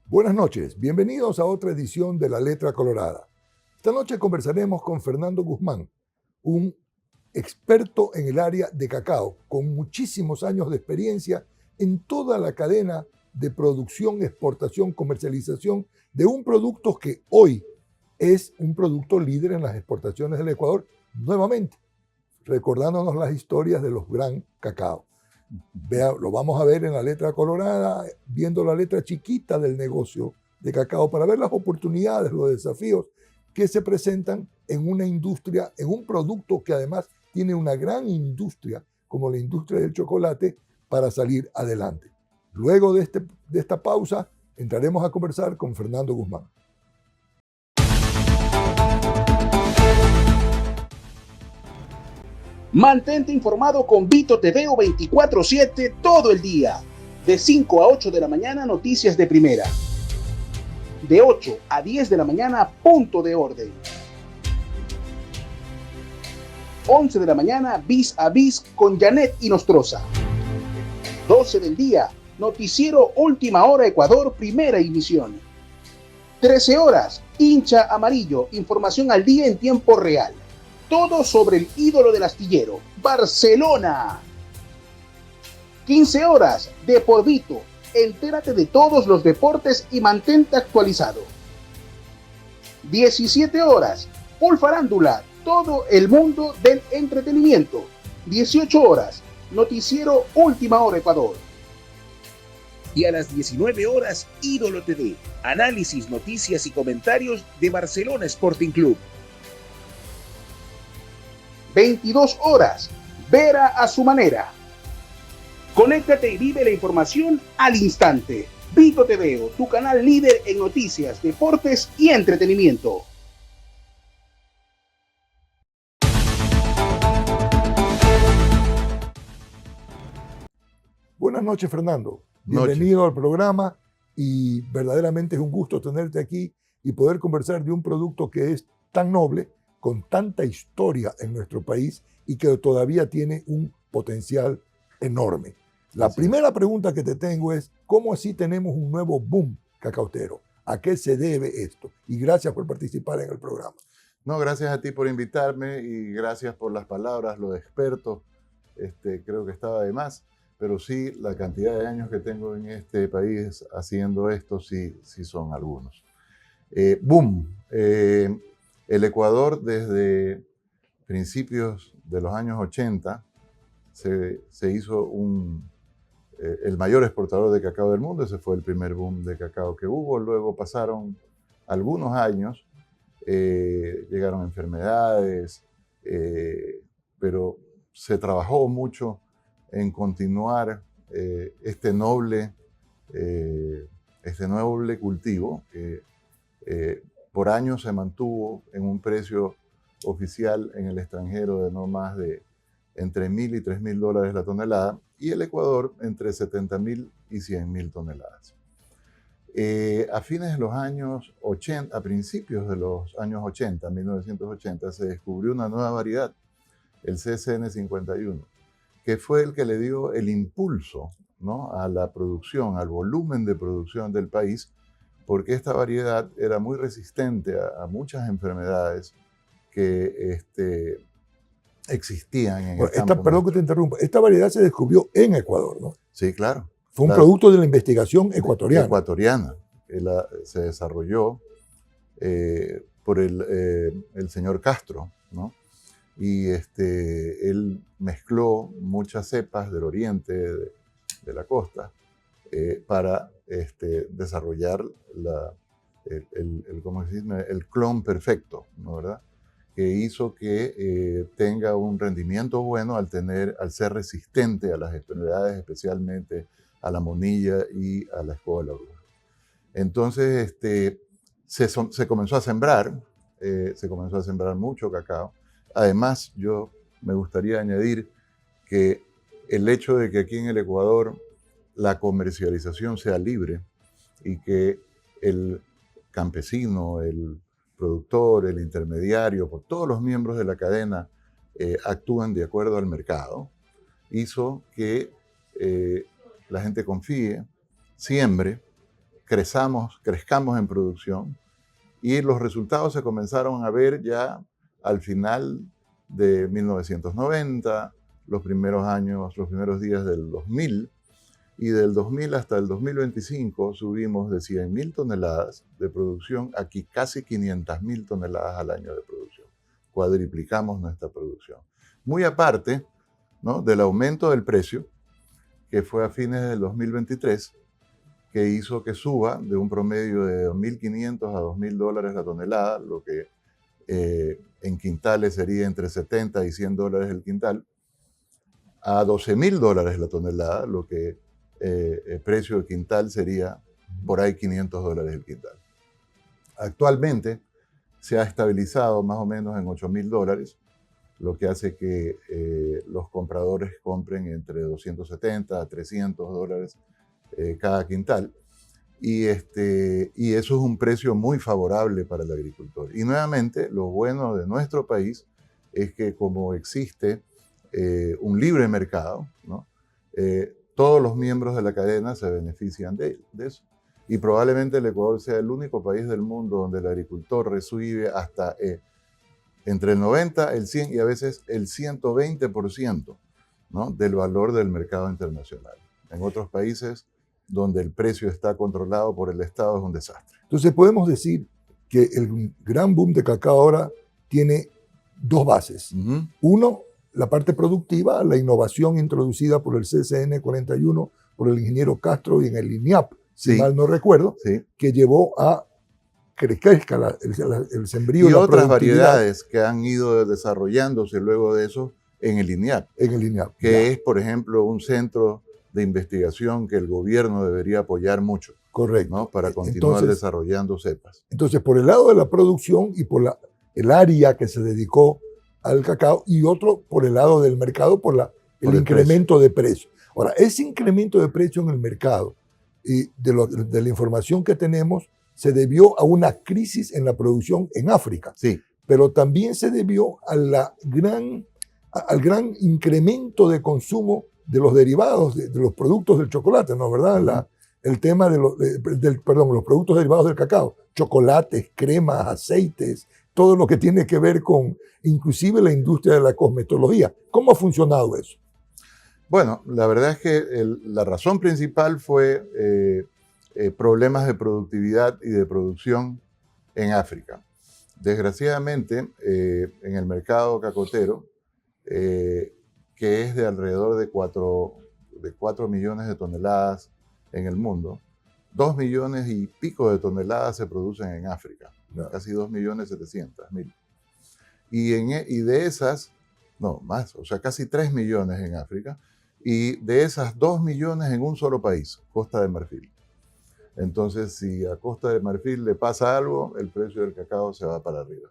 Buenas noches, bienvenidos a otra edición de La Letra Colorada. Esta noche conversaremos con Fernando Guzmán, un experto en el área de cacao, con muchísimos años de experiencia en toda la cadena de producción, exportación, comercialización de un producto que hoy es un producto líder en las exportaciones del Ecuador, nuevamente, recordándonos las historias de los gran cacao. Lo vamos a ver en La Letra Colorada, viendo la letra chiquita del negocio de cacao para ver las oportunidades, los desafíos que se presentan en una industria, en un producto que además tiene una gran industria como la industria del chocolate para salir adelante. Luego de esta pausa entraremos a conversar con Fernando Guzmán. Mantente informado con Vito TVO 24/7 todo el día. De 5 a 8 de la mañana, noticias de primera. De 8 a 10 de la mañana, punto de orden. 11 de la mañana, bis a bis con Janet Inostroza. 12 del día, noticiero Última Hora Ecuador, primera emisión. 13 horas, hincha amarillo, información al día en tiempo real. Todo sobre el ídolo del astillero, Barcelona. 15 horas, de por Vito. Entérate de todos los deportes y mantente actualizado. 17 horas, Full Farándula, todo el mundo del entretenimiento. 18 horas, noticiero Última Hora Ecuador. Y a las 19 horas, Ídolo TV, análisis, noticias y comentarios de Barcelona Sporting Club. 22 horas, Vera a su manera. Conéctate y vive la información al instante. Vito TVO, tu canal líder en noticias, deportes y entretenimiento. Buenas noches, Fernando. Bienvenido al programa y verdaderamente es un gusto tenerte aquí y poder conversar de un producto que es tan noble, con tanta historia en nuestro país y que todavía tiene un potencial enorme. La primera pregunta que te tengo es, ¿cómo así tenemos un nuevo boom cacautero? ¿A qué se debe esto? Y gracias por participar en el programa. No, gracias a ti por invitarme y gracias por las palabras, los expertos. Creo que estaba de más, pero sí, la cantidad de años que tengo en este país haciendo esto, sí son algunos. Boom. El Ecuador, desde principios de los años 80, se hizo el mayor exportador de cacao del mundo. Ese fue el primer boom de cacao que hubo. Luego pasaron algunos años, llegaron enfermedades, pero se trabajó mucho en continuar este noble cultivo que por años se mantuvo en un precio oficial en el extranjero de no más de entre $1,000 y $3,000 la tonelada, y el Ecuador entre 70,000 y 100,000 toneladas. A fines de los años 80, a principios de los años 80, 1980, se descubrió una nueva variedad, el CSN 51, que fue el que le dio el impulso, ¿no?, a la producción, al volumen de producción del país, porque esta variedad era muy resistente a muchas enfermedades que existían en el campo. Perdón que te interrumpa, esta variedad se descubrió en Ecuador, ¿no? Sí, claro. Fue un producto de la investigación ecuatoriana. Se desarrolló por el señor Castro, ¿no? Y él mezcló muchas cepas del oriente, de la costa, para desarrollar el clon perfecto, ¿no? ¿Verdad? Que hizo que tenga un rendimiento bueno al ser resistente a las enfermedades, especialmente a la monilla y a la escoba de la bruja. Entonces se comenzó a sembrar mucho cacao. Además, yo me gustaría añadir que el hecho de que aquí en el Ecuador la comercialización sea libre y que el campesino, el productor, el intermediario, por todos los miembros de la cadena actúan de acuerdo al mercado, hizo que la gente confíe, siembre crezcamos en producción, y los resultados se comenzaron a ver ya al final de 1990, los primeros días del 2000, y del 2000 hasta el 2025 subimos de 100.000 toneladas de producción a casi 500.000 toneladas al año de producción. Cuadriplicamos nuestra producción. Muy aparte, ¿no?, del aumento del precio, que fue a fines del 2023, que hizo que suba de un promedio de $2.500 a $2.000 la tonelada, lo que en quintales sería entre $70 y $100 el quintal, a $12.000 la tonelada, lo que el precio de quintal sería por ahí $500 el quintal. Actualmente se ha estabilizado más o menos en $8.000, lo que hace que los compradores compren entre $270 a $300 cada quintal. Y eso es un precio muy favorable para el agricultor. Y nuevamente, lo bueno de nuestro país es que como existe un libre mercado, ¿no?, todos los miembros de la cadena se benefician de eso. Y probablemente el Ecuador sea el único país del mundo donde el agricultor recibe hasta entre el 90, el 100 y a veces el 120%, ¿no?, del valor del mercado internacional. En otros países donde el precio está controlado por el Estado es un desastre. Entonces podemos decir que el gran boom de cacao ahora tiene dos bases. Uh-huh. Uno, la parte productiva, la innovación introducida por el CCN 41, por el ingeniero Castro y en el INIAP, si mal no recuerdo, que llevó a que crezca el sembrío. Y otras variedades que han ido desarrollándose luego de eso en el INIAP. En el INIAP. Que es, por ejemplo, un centro de investigación que el gobierno debería apoyar mucho. Correcto. ¿No?, para continuar desarrollando cepas. Entonces, por el lado de la producción y por el área que se dedicó al cacao, y otro por el lado del mercado, por el incremento de precio. Ahora, ese incremento de precio en el mercado, y de la información que tenemos, se debió a una crisis en la producción en África. Sí. Pero también se debió al gran incremento de consumo de los derivados, de los productos del chocolate, ¿no? ¿Verdad? El tema de los productos derivados del cacao, chocolates, cremas, aceites, todo lo que tiene que ver con inclusive la industria de la cosmetología. ¿Cómo ha funcionado eso? Bueno, la verdad es que la razón principal fue problemas de productividad y de producción en África. Desgraciadamente, en el mercado cacotero, que es de alrededor de 4 millones de toneladas en el mundo, 2 millones y pico de toneladas se producen en África, casi 2.700.000. Y de esas, no, más, o sea, casi 3 millones en África, y de esas 2 millones en un solo país, Costa de Marfil. Entonces, si a Costa de Marfil le pasa algo, el precio del cacao se va para arriba.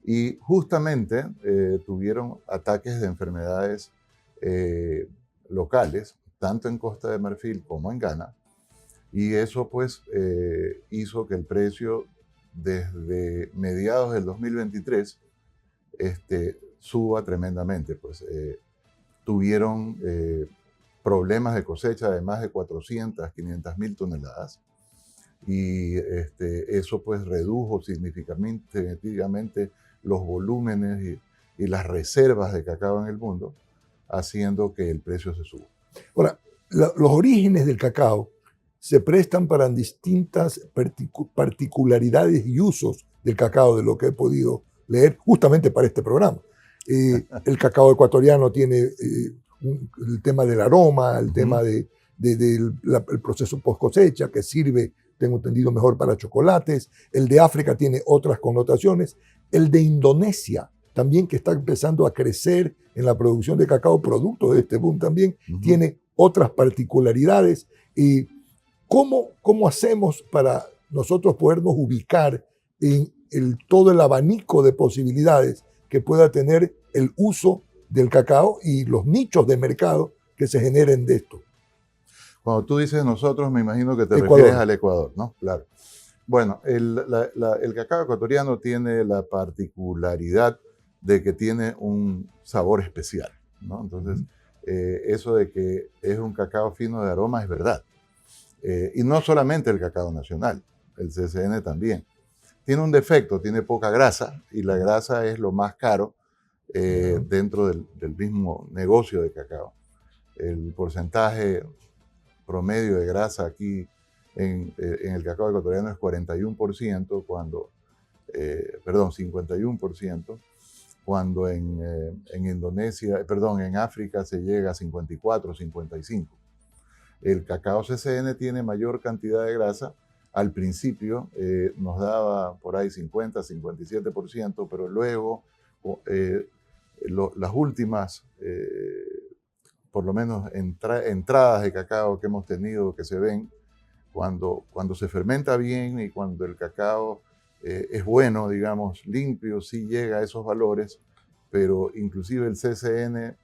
Y justamente tuvieron ataques de enfermedades locales, tanto en Costa de Marfil como en Ghana, y eso pues hizo que el precio desde mediados del 2023 suba tremendamente. Pues tuvieron problemas de cosecha de más de 400, 500.000 toneladas, y eso pues redujo significativamente los volúmenes y las reservas de cacao en el mundo, haciendo que el precio se suba. Ahora, los orígenes del cacao se prestan para distintas particularidades y usos del cacao, de lo que he podido leer justamente para este programa. El cacao ecuatoriano tiene el tema del aroma, el tema del proceso post cosecha, que sirve, tengo entendido, mejor para chocolates. El de África tiene otras connotaciones. El de Indonesia también, que está empezando a crecer en la producción de cacao, producto de este boom también, tiene otras particularidades. Y ¿cómo hacemos para nosotros podernos ubicar en todo el abanico de posibilidades que pueda tener el uso del cacao y los nichos de mercado que se generen de esto? Cuando tú dices nosotros, me imagino que te refieres al Ecuador, ¿no? Claro. Bueno, el cacao ecuatoriano tiene la particularidad de que tiene un sabor especial, ¿no? Entonces, eso de que es un cacao fino de aroma es verdad. Y no solamente el cacao nacional, el CSN también. Tiene un defecto, tiene poca grasa, y la grasa es lo más caro dentro del mismo negocio de cacao. El porcentaje promedio de grasa aquí en el cacao ecuatoriano es 41%, perdón, 51%, cuando en Indonesia, perdón, en África se llega a 54, 55. El cacao CCN tiene mayor cantidad de grasa. Al principio nos daba por ahí 50, 57%, pero luego las últimas, por lo menos entradas de cacao que hemos tenido, que se ven, cuando se fermenta bien y cuando el cacao es bueno, digamos, limpio, sí llega a esos valores, pero inclusive el CCN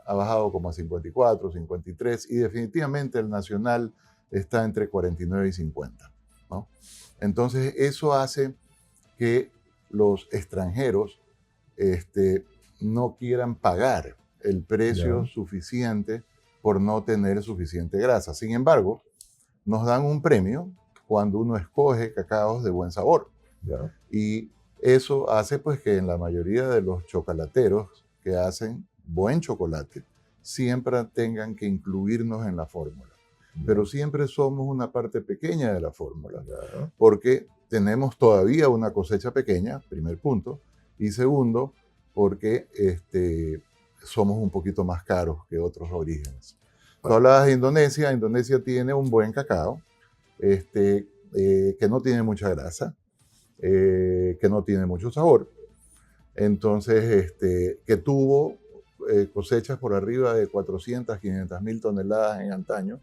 ha bajado como a 54, 53, y definitivamente el nacional está entre 49 y 50, ¿no? Entonces eso hace que los extranjeros no quieran pagar el precio suficiente por no tener suficiente grasa. Sin embargo, nos dan un premio cuando uno escoge cacaos de buen sabor. Y eso hace pues que en la mayoría de los chocolateros que hacen buen chocolate siempre tengan que incluirnos en la fórmula. Pero siempre somos una parte pequeña de la fórmula, porque tenemos todavía una cosecha pequeña, primer punto, y segundo, porque somos un poquito más caros que otros orígenes. Tú hablabas de Indonesia. Indonesia tiene un buen cacao, que no tiene mucha grasa, que no tiene mucho sabor. Entonces, que tuvo cosechas por arriba de 400, 500 mil toneladas en antaño,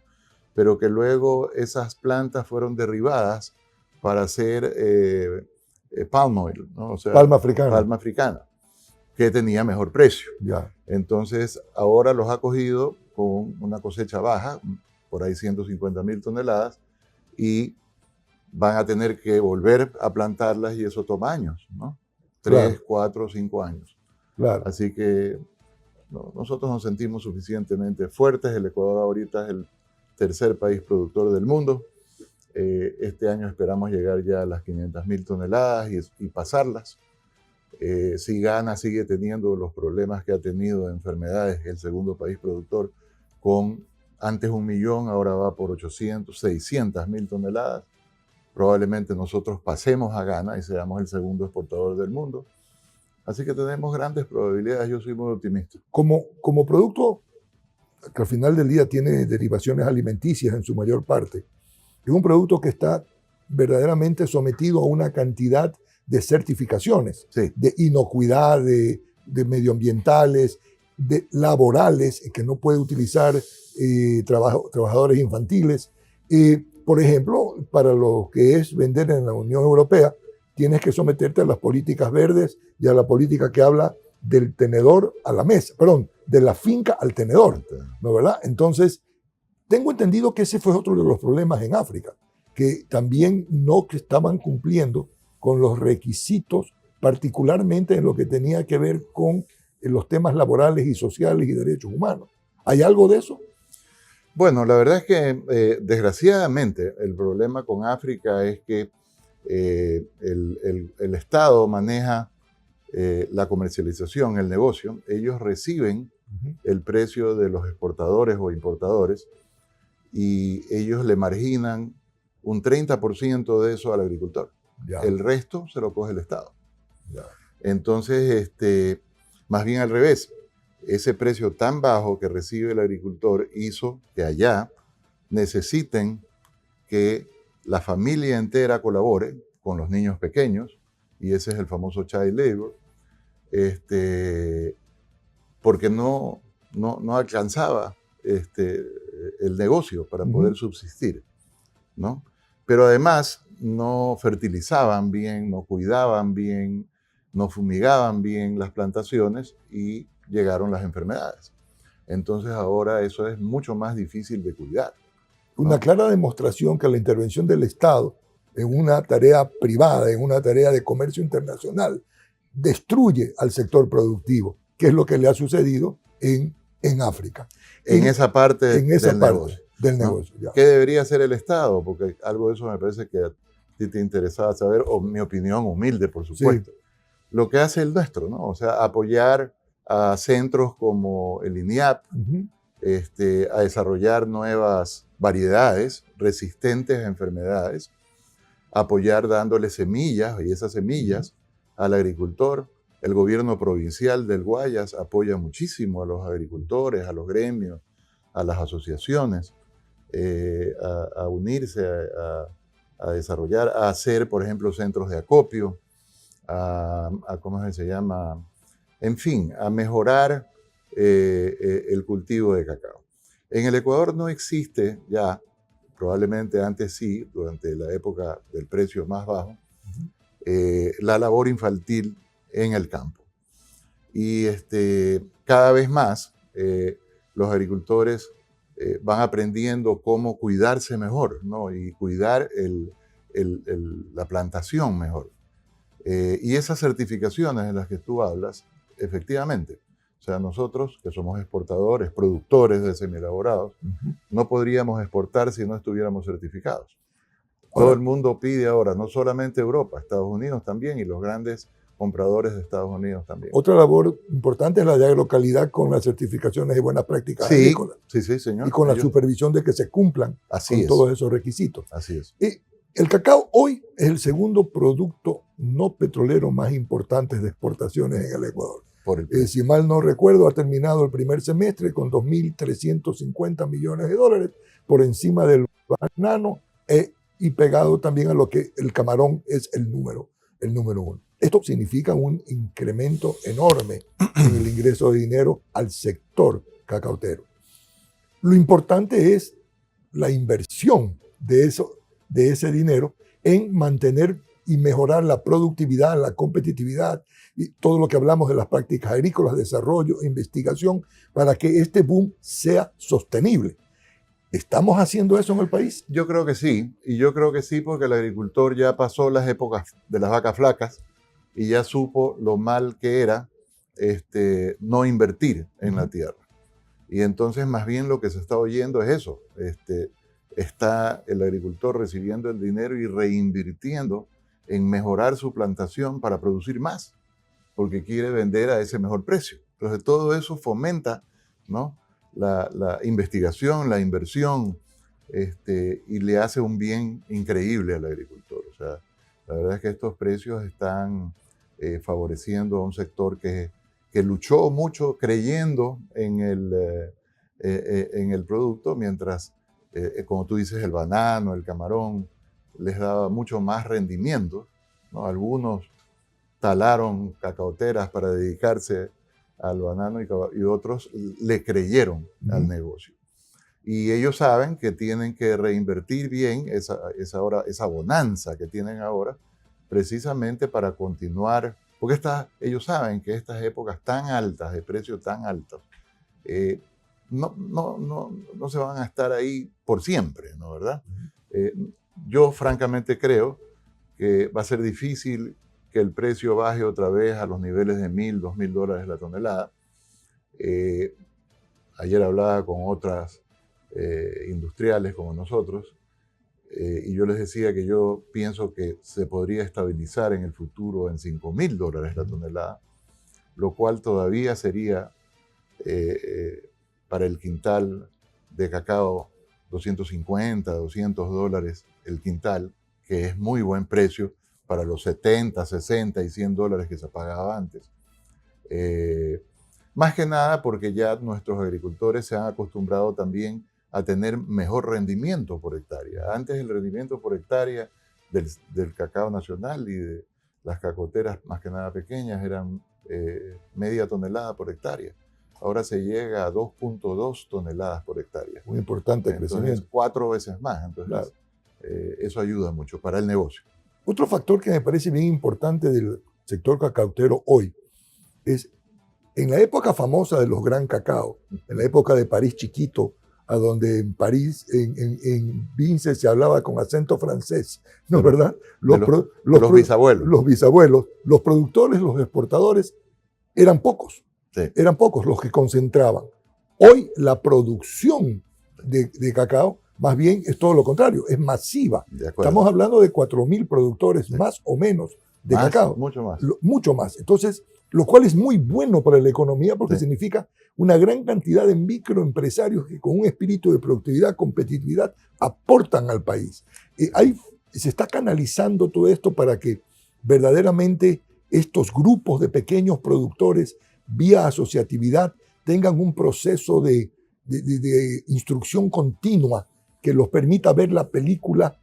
pero que luego esas plantas fueron derribadas para hacer palm oil, ¿no? O sea, palma africana. Palma africana, que tenía mejor precio. Entonces, ahora los ha cogido con una cosecha baja, por ahí 150 mil toneladas, y van a tener que volver a plantarlas, y eso toma años, ¿no? 3, 4, 5 años. Así que nosotros nos sentimos suficientemente fuertes. El Ecuador ahorita es el tercer país productor del mundo. Este año esperamos llegar ya a las 500 mil toneladas y pasarlas. Si Ghana sigue teniendo los problemas que ha tenido de enfermedades, el segundo país productor, con antes 1 millón, ahora va por 800, 600 mil toneladas, probablemente nosotros pasemos a Ghana y seamos el segundo exportador del mundo. Así que tenemos grandes probabilidades. Yo soy muy optimista. Como producto que al final del día tiene derivaciones alimenticias en su mayor parte, es un producto que está verdaderamente sometido a una cantidad de certificaciones, de inocuidad, de medioambientales, de laborales, que no puede utilizar trabajadores infantiles. Por ejemplo, para lo que es vender en la Unión Europea, tienes que someterte a las políticas verdes y a la política que habla del tenedor a la mesa, perdón, de la finca al tenedor, ¿no, verdad? Entonces, tengo entendido que ese fue otro de los problemas en África, que también no estaban cumpliendo con los requisitos, particularmente en lo que tenía que ver con los temas laborales y sociales y derechos humanos. ¿Hay algo de eso? Bueno, la verdad es que desgraciadamente el problema con África es que el Estado maneja la comercialización, el negocio. Ellos reciben el precio de los exportadores o importadores, y ellos le marginan un 30% de eso al agricultor. El resto se lo coge el Estado. Entonces, más bien al revés. Ese precio tan bajo que recibe el agricultor hizo que allá necesiten que la familia entera colabore con los niños pequeños, y ese es el famoso child labor, porque no alcanzaba el negocio para poder subsistir, ¿no? Pero además no fertilizaban bien, no cuidaban bien, no fumigaban bien las plantaciones, y llegaron las enfermedades. Entonces ahora eso es mucho más difícil de cuidar, ¿no? Una clara demostración que la intervención del Estado en una tarea privada, en una tarea de comercio internacional, destruye al sector productivo, que es lo que le ha sucedido en África. En esa parte del negocio. del ¿no? negocio. Ya. ¿Qué debería hacer el Estado? Porque algo de eso me parece que a ti te interesaba saber, o mi opinión humilde, por supuesto. Sí. Lo que hace el nuestro, ¿no? O sea, apoyar a centros como el INIAP, a desarrollar nuevas variedades resistentes a enfermedades, apoyar dándole semillas, y esas semillas al agricultor. El gobierno provincial del Guayas apoya muchísimo a los agricultores, a los gremios, a las asociaciones, a unirse, a desarrollar, a hacer, por ejemplo, centros de acopio, ¿cómo se llama? En fin, a mejorar el cultivo de cacao. En el Ecuador no existe ya, probablemente antes sí, durante la época del precio más bajo, la labor infantil en el campo. Y cada vez más los agricultores van aprendiendo cómo cuidarse mejor, ¿no? Y cuidar la plantación mejor. Y esas certificaciones de las que tú hablas, efectivamente, o sea, nosotros que somos exportadores, productores de semielaborados, no podríamos exportar si no estuviéramos certificados. Todo el mundo pide ahora, no solamente Europa, Estados Unidos también, y los grandes compradores de Estados Unidos también. Otra labor importante es la de agrocalidad con las certificaciones de buenas prácticas agrícolas. Sí, señor. Y con la supervisión de que se cumplan con todos esos requisitos. Así es. Y el cacao hoy es el segundo producto no petrolero más importante de exportaciones en el Ecuador. Si mal no recuerdo, ha terminado el primer semestre con 2.350 millones de dólares, por encima del banano y pegado también a lo que el camarón es el número uno. Esto significa un incremento enorme en el ingreso de dinero al sector cacautero. Lo importante es la inversión de ese dinero en mantener y mejorar la productividad, la competitividad y todo lo que hablamos de las prácticas agrícolas, desarrollo, investigación, para que este boom sea sostenible. ¿Estamos haciendo eso en el país? Yo creo que sí, y yo creo que sí porque el agricultor ya pasó las épocas de las vacas flacas y ya supo lo mal que era no invertir en la tierra. Y entonces más bien lo que se está oyendo es eso. Está el agricultor recibiendo el dinero y reinvirtiendo en mejorar su plantación para producir más, porque quiere vender a ese mejor precio. Entonces todo eso fomenta, ¿no?, la investigación, la inversión, y le hace un bien increíble al agricultor. O sea, la verdad es que estos precios están favoreciendo a un sector que luchó mucho creyendo en el producto, mientras, como tú dices, el banano, el camarón, les daba mucho más rendimiento, ¿no? Algunos talaron cacaoteras para dedicarse al banano y otros le creyeron al negocio. Y ellos saben que tienen que reinvertir bien esa bonanza que tienen ahora, precisamente para continuar, porque ellos saben que estas épocas tan altas, de precios tan altos, no se van a estar ahí por siempre, ¿no? ¿Verdad? Yo francamente creo que va a ser difícil que el precio baje otra vez a los niveles de $1,000, $2,000 la tonelada. Ayer hablaba con otras industriales como nosotros y yo les decía que yo pienso que se podría estabilizar en el futuro en $5,000 la tonelada, lo cual todavía sería para el quintal de cacao $250, $200 el quintal, que es muy buen precio para los 70, 60 y $100 que se pagaba antes. Más que nada porque ya nuestros agricultores se han acostumbrado también a tener mejor rendimiento por hectárea. Antes el rendimiento por hectárea del cacao nacional y de las cacoteras más que nada pequeñas eran media tonelada por hectárea. Ahora se llega a 2.2 toneladas por hectárea. Muy importante el crecimiento. 4 veces más. Entonces, claro, eso ayuda mucho para el negocio. Otro factor que me parece bien importante del sector cacautero hoy es, en la época famosa de los gran cacao, en la época de París chiquito, a donde en París, en Vince se hablaba con acento francés, ¿no es verdad? Los bisabuelos. Los bisabuelos, los productores, los exportadores, eran pocos. Sí. Eran pocos los que concentraban. Hoy la producción de cacao Más bien es todo lo contrario, es masiva. De acuerdo. Estamos hablando de 4.000 productores más o menos de Más, cacao. mucho más. Mucho más. Entonces, lo cual es muy bueno para la economía porque significa una gran cantidad de microempresarios que con un espíritu de productividad, competitividad, aportan al país. Se está canalizando todo esto para que verdaderamente estos grupos de pequeños productores, vía asociatividad, tengan un proceso de instrucción continua que los permita ver la película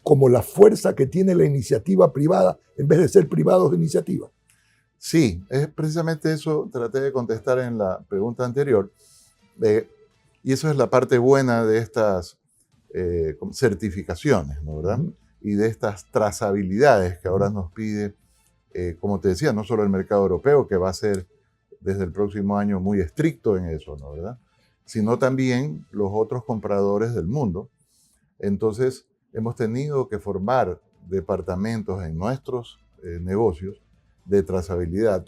como la fuerza que tiene la iniciativa privada en vez de ser privados de iniciativa. Sí, es precisamente eso, traté de contestar en la pregunta anterior. Y eso es la parte buena de estas certificaciones, ¿no, verdad? Y de estas trazabilidades que ahora nos pide, como te decía, no solo el mercado europeo, que va a ser desde el próximo año muy estricto en eso, ¿no, verdad? Sino también los otros compradores del mundo. Entonces, hemos tenido que formar departamentos en nuestros negocios de trazabilidad.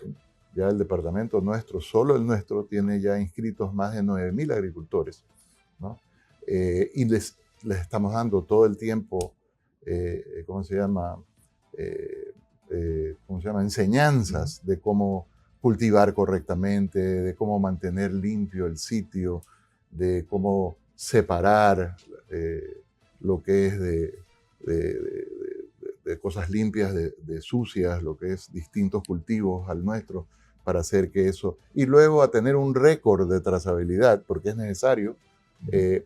Ya el departamento nuestro, solo el nuestro, tiene ya inscritos más de 9.000 agricultores, ¿no? Y les estamos dando todo el tiempo, ¿cómo se llama? Enseñanzas de cómo cultivar correctamente, de cómo mantener limpio el sitio, de cómo separar lo que es de cosas limpias, de sucias, lo que es distintos cultivos al nuestro, para hacer que eso... Y luego a tener un récord de trazabilidad, porque es necesario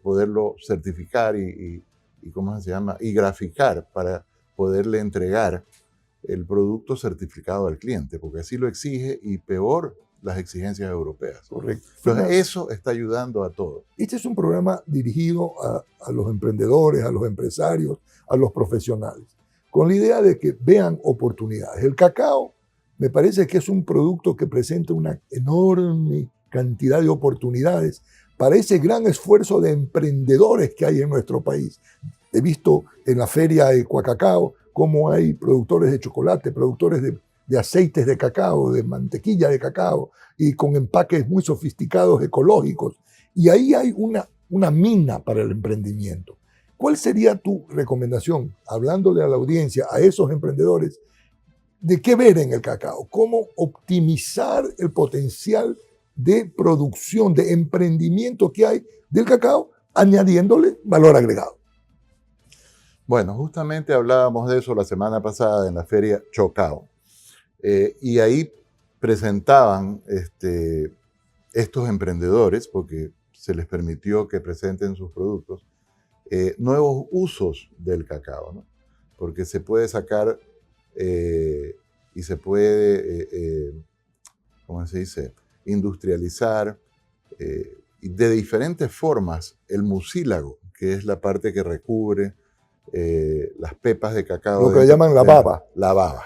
poderlo certificar y ¿cómo se llama? Y graficar para poderle entregar el producto certificado al cliente, porque así lo exige y peor las exigencias europeas. Correcto. Entonces eso está ayudando a todo. Este es un programa dirigido a los emprendedores, a los empresarios, a los profesionales, con la idea de que vean oportunidades. El cacao me parece que es un producto que presenta una enorme cantidad de oportunidades para ese gran esfuerzo de emprendedores que hay en nuestro país. He visto en la feria de Cuacacao cómo hay productores de chocolate, productores de aceites de cacao, de mantequilla de cacao, y con empaques muy sofisticados ecológicos. Y ahí hay una mina para el emprendimiento. ¿Cuál sería tu recomendación, hablándole a la audiencia, a esos emprendedores, de qué ver en el cacao? ¿Cómo optimizar el potencial de producción, de emprendimiento que hay del cacao, añadiéndole valor agregado? Bueno, justamente hablábamos de eso la semana pasada en la feria Chocao. Y ahí presentaban estos emprendedores, porque se les permitió que presenten sus productos, nuevos usos del cacao, ¿no? Porque se puede sacar y se puede, ¿cómo se dice?, industrializar de diferentes formas el mucílago, que es la parte que recubre las pepas de cacao. Lo que llaman la baba. La baba,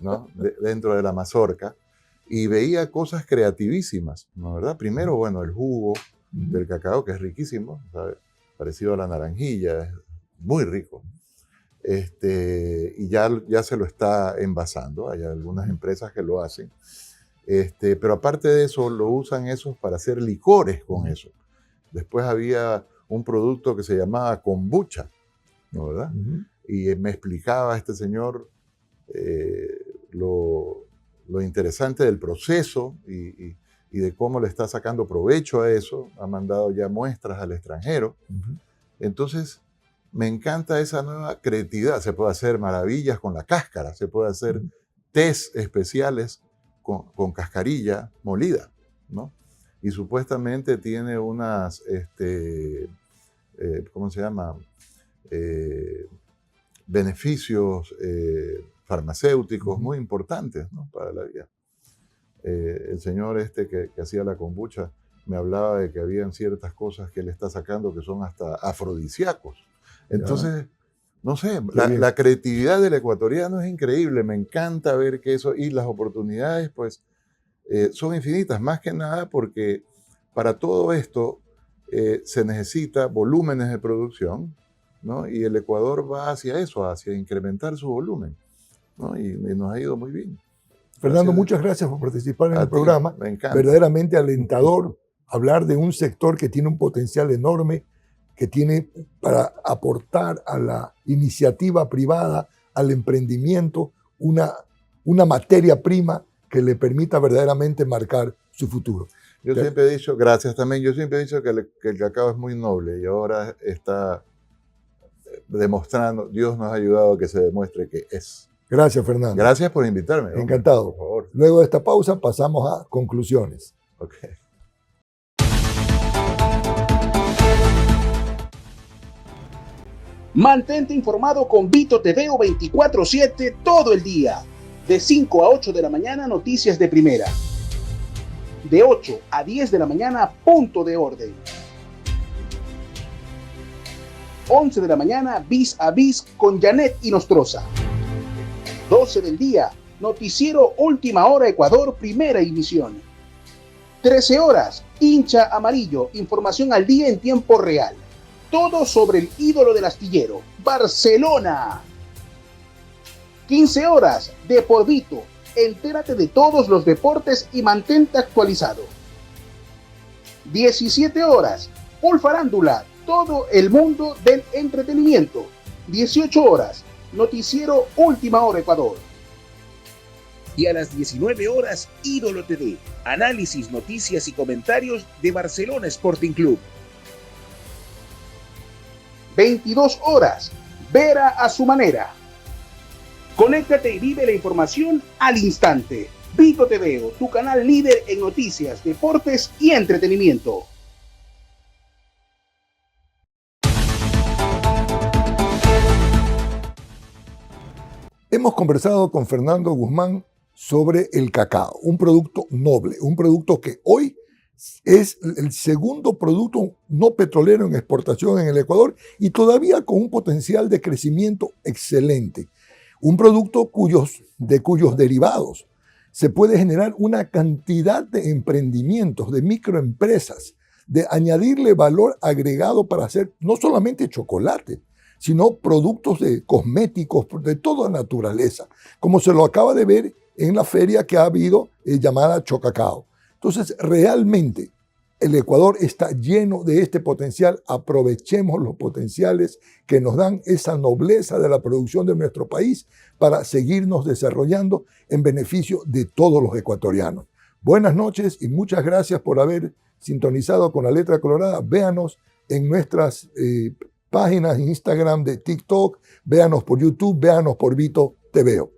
¿no? Dentro de la mazorca. Y veía cosas creativísimas, ¿no, verdad? Primero, bueno, el jugo del cacao, que es riquísimo, ¿sabe? Parecido a la naranjilla, es muy rico. Y ya se lo está envasando, hay algunas empresas que lo hacen. Pero aparte de eso, lo usan esos para hacer licores con eso. Después había un producto que se llamaba kombucha, ¿no, verdad? Y me explicaba este señor lo interesante del proceso y de cómo le está sacando provecho a eso. Ha mandado ya muestras al extranjero. Entonces, me encanta esa nueva creatividad. Se puede hacer maravillas con la cáscara, se puede hacer tés especiales con cascarilla molida, ¿no? Y supuestamente tiene unas, ¿cómo se llama?, beneficios farmacéuticos muy importantes, ¿no?, para la vida. El señor que hacía la kombucha me hablaba de que habían ciertas cosas que él está sacando que son hasta afrodisíacos. Entonces, no sé, la creatividad del ecuatoriano es increíble. Me encanta ver que eso, y las oportunidades pues son infinitas, más que nada porque para todo esto se necesita volúmenes de producción, ¿no? Y el Ecuador va hacia eso, hacia incrementar su volumen, ¿no? Y nos ha ido muy bien. Fernando, muchas gracias por participar en el programa. Me encanta. Verdaderamente alentador hablar de un sector que tiene un potencial enorme, que tiene para aportar a la iniciativa privada, al emprendimiento, una materia prima que le permita verdaderamente marcar su futuro. Yo siempre he dicho, gracias también, yo siempre he dicho que el cacao es muy noble y ahora está demostrando, Dios nos ha ayudado a que se demuestre que es. Gracias, Fernando. Gracias por invitarme. Encantado. Por favor. Luego de esta pausa pasamos a conclusiones. Okay. Mantente informado con Vito TVO 24/7 todo el día. De 5 a 8 de la mañana, noticias de primera. De 8 a 10 de la mañana, punto de orden. 11 de la mañana, bis a bis con Janet Inostroza. 12 del día, noticiero Última Hora Ecuador, primera emisión. 13 horas, hincha amarillo, información al día en tiempo real. Todo sobre el ídolo del astillero, Barcelona. 15 horas, de por Vito, entérate de todos los deportes y mantente actualizado. 17 horas, Full Farándula, todo el mundo del entretenimiento. 18 horas, noticiero Última Hora Ecuador. Y a las 19 horas, Ídolo TV, análisis, noticias y comentarios de Barcelona Sporting Club. 22 horas, Vera a su manera. Conéctate y vive la información al instante. Vito TVO, tu canal líder en noticias, deportes y entretenimiento. Hemos conversado con Fernando Guzmán sobre el cacao, un producto noble, un producto que hoy es el segundo producto no petrolero en exportación en el Ecuador y todavía con un potencial de crecimiento excelente. Un producto de cuyos derivados se puede generar una cantidad de emprendimientos, de microempresas, de añadirle valor agregado para hacer no solamente chocolate, sino productos de cosméticos de toda naturaleza, como se lo acaba de ver en la feria que ha habido llamada Chocacao. Entonces, realmente el Ecuador está lleno de este potencial. Aprovechemos los potenciales que nos dan esa nobleza de la producción de nuestro país para seguirnos desarrollando en beneficio de todos los ecuatorianos. Buenas noches y muchas gracias por haber sintonizado con La Letra Colorada. Véanos en nuestras páginas en Instagram, de TikTok, véanos por YouTube, véanos por Vito TVO.